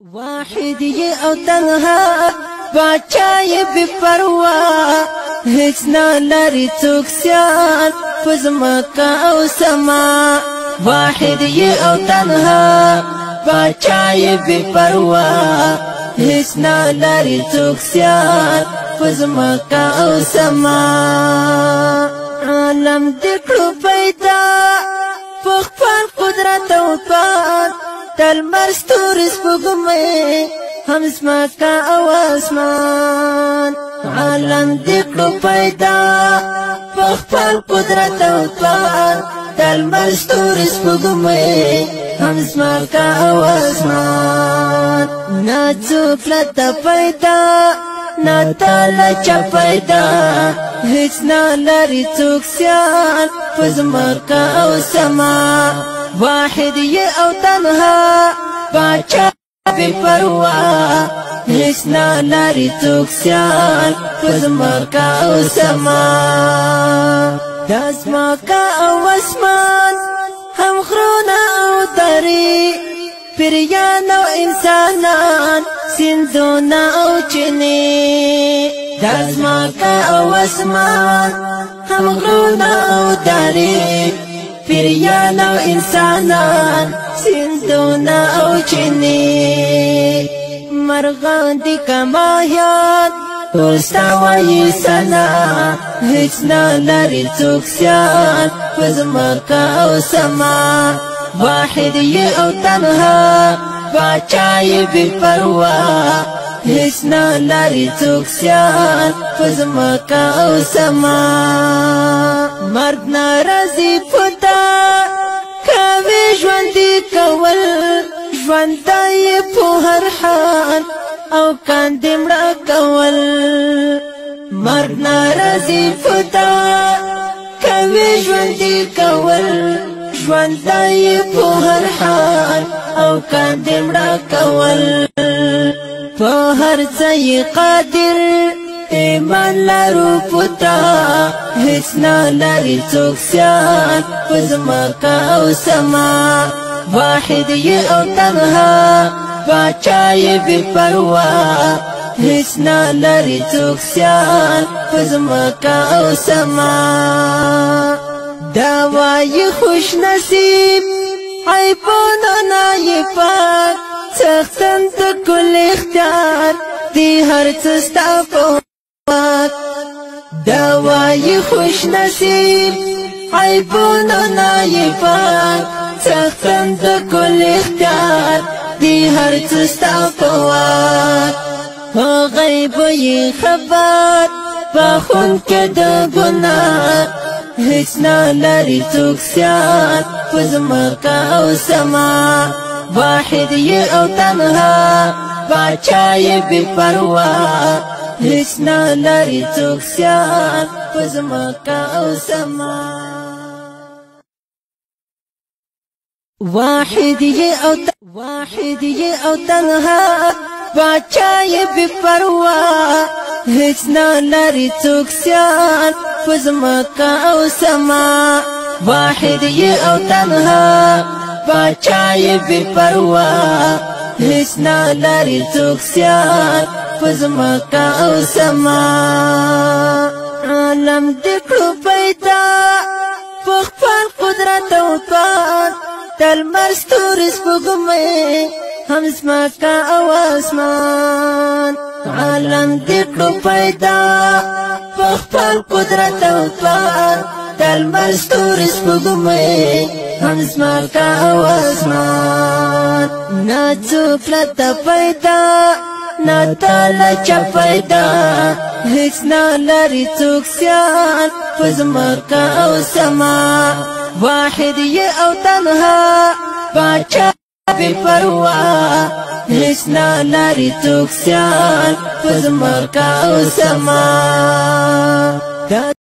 واحد یہ او تنها باچا یہ بے پروا هیچ نا لري څوک سیال پزمکا او سما واحد یہ او تنها باچا یہ بے پروا هیچ نا لري څوک سیال پزمکا او سما عالم دکړو پیدا پخپل قدرت او پان تل مرستور سپوږمۍ هم زمکا او اسمان عالم دکړو پیدا پخپل قدرت او پان تل مرستور سپوږمۍ هم زمکا او اسمان نا څوک لته پیدا نا تاله چا پیدا هیڅ نه لري څوک سیال په زمکا او سما واحد یہ او تنها باچا بے پروا هیچ نا لري څوک سیال په زمکا او سما دا زمکا او اسمان هم غرونه او درې پیریان او انسانان سیندونه او چینې دا زمکا او اسمان هم غرونه او درې پیریان او انسانان سیندونه او چینې مرغان دي که ماهیان ټول ستا وایي ثنا هیڅ نه لري څوک سیال په زمکا او سما واحد یہ او تنها باچا یہ بے پروا هیڅ نه لري څوک سیال په زمکا او سما مرګ ناراضي پتا کوي ژوندي کول ژوندی په هر حال او کاندې مړه کول مرګ ناراضي پتا کوي ژوندي کول ژوندی په هر حال او کاندې مړه کول په هر ځای قادر ایمان لرو پتا هیڅ نه لري څوک سیال په زمکا او سما واحد یہ او تنها باچا یہ بے پروا هیڅ نه لري څوک سیال په زمکا او سما دا وایي خوش نصیب عیبونه نه یې پاک څښتن د کل اختیار دی هر څه ستا په واک دا وایي خوش نصیب عیبونه نه یې پاک څښتن د کل اختیار دی هر څه ستا په واک په غیب یې خبر بخښونکی د ګناه هیڅ نه لري څوک سیال په زمکا او سما واحد یہ او تنها باچا یہ بے پروا هیڅ نه لري څوک سیال په زمکا او سما واحد یہ او تنها باچا یہ بے پروا هیڅ نه لري څوک سیال په زمکا او سما واحد یہ او تنها باچا یہ بے پروا هیڅ نه لري څوک سیال په زمکا او سما عالم دکړو پیدا پخپل قدرت او پان تل مرستور سپوږمۍ هم زمکا او اسمان عالم دکړو پیدا پخپل قدرت او پان تل مرستور سپوږمۍ هم زمکا او اسمان نا څوک لته پیدا نا تاله چا پیدا هیڅ نه لري څوک سیال په زمکا او سما واحد یہ او تنها باچا بے پروا هیڅ نه لري څوک سیال په زمکا او سما